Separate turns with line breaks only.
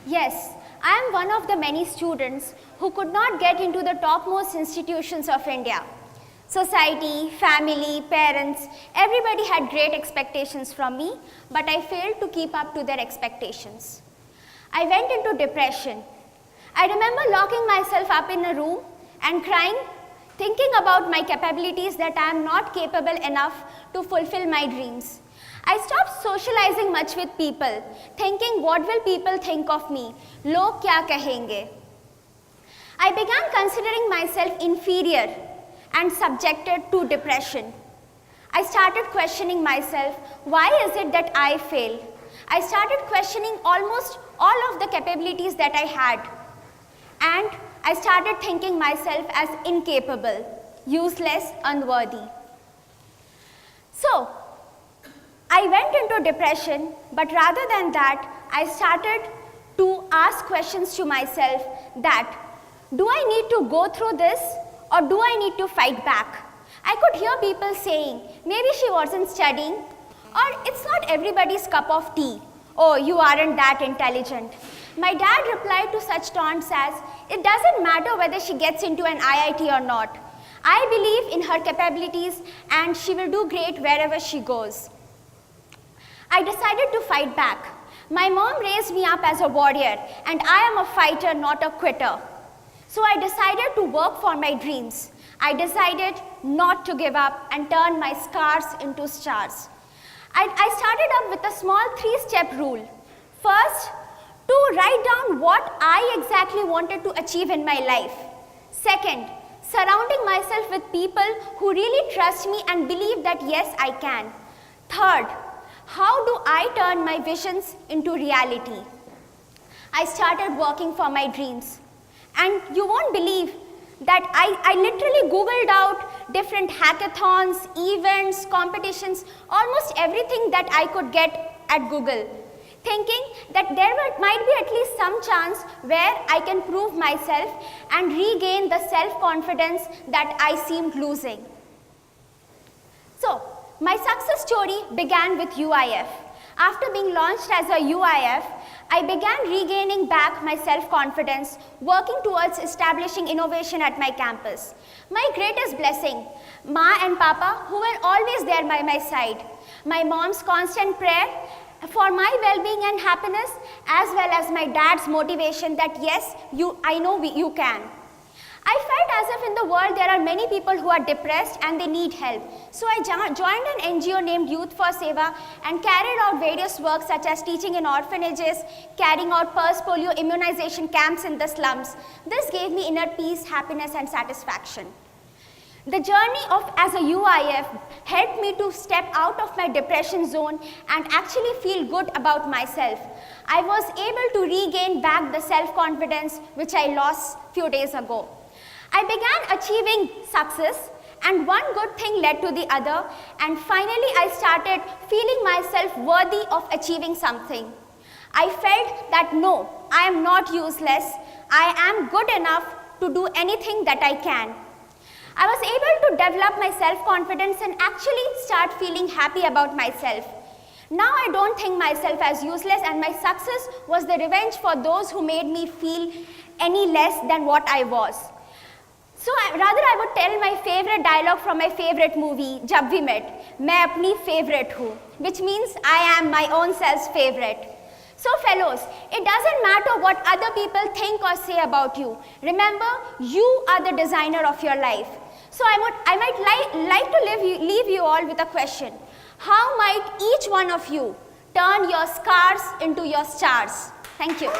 Yes, I am one of the many students who could not get into the topmost institutions of India. Society, family, parents, everybody had great expectations from me, but I failed to keep up to their expectations. I went into depression. I remember locking myself up in a room and crying, thinking about my capabilities that I am not capable enough to fulfill my dreams. I stopped socializing much with people, thinking what will people think of me? Log kya kahenge? I began considering myself inferior and subjected to depression. I started questioning myself, why is it that I fail? I started questioning almost all of the capabilities that I had. And I started thinking myself as incapable, useless, unworthy. So, I went into depression, but rather than that, I started to ask questions to myself that, do I need to go through this or do I need to fight back? I could hear people saying, maybe she wasn't studying, or it's not everybody's cup of tea. Oh, you aren't that intelligent. My dad replied to such taunts as, it doesn't matter whether she gets into an IIT or not. I believe in her capabilities and she will do great wherever she goes. I decided to fight back. My mom raised me up as a warrior and I am a fighter, not a quitter. So I decided to work for my dreams. I decided not to give up and turn my scars into stars. I started up with a small 3-step rule. First, to write down what I exactly wanted to achieve in my life. Second, surrounding myself with people who really trust me and believe that yes, I can. Third, how do I turn my visions into reality? I started working for my dreams. And you won't believe that I literally Googled out different hackathons, events, competitions, almost everything that I could get at Google, thinking that there might be at least some chance where I can prove myself and regain the self-confidence that I seemed losing. So, my success story began with UIF. After being launched as a UIF, I began regaining back my self-confidence, working towards establishing innovation at my campus. My greatest blessing, Ma and Papa, who were always there by my side. My mom's constant prayer for my well-being and happiness, as well as my dad's motivation that yes, I know you can. I felt as if in the world there are many people who are depressed and they need help. So I joined an NGO named Youth for Seva and carried out various work such as teaching in orphanages, carrying out pulse polio immunization camps in the slums. This gave me inner peace, happiness and satisfaction. The journey as a UIF helped me to step out of my depression zone and actually feel good about myself. I was able to regain back the self-confidence which I lost few days ago. I began achieving success and one good thing led to the other, and finally I started feeling myself worthy of achieving something. I felt that no, I am not useless. I am good enough to do anything that I can. I was able to develop my self-confidence and actually start feeling happy about myself. Now I don't think myself as useless, and my success was the revenge for those who made me feel any less than what I was. So rather I would tell my favorite dialogue from my favorite movie, Jab We Met, मैं अपनी favorite हूँ, which means I am my own self's favorite. So fellows, it doesn't matter what other people think or say about you. Remember, you are the designer of your life. So I might like to leave you all with a question. How might each one of you turn your scars into your stars? Thank you.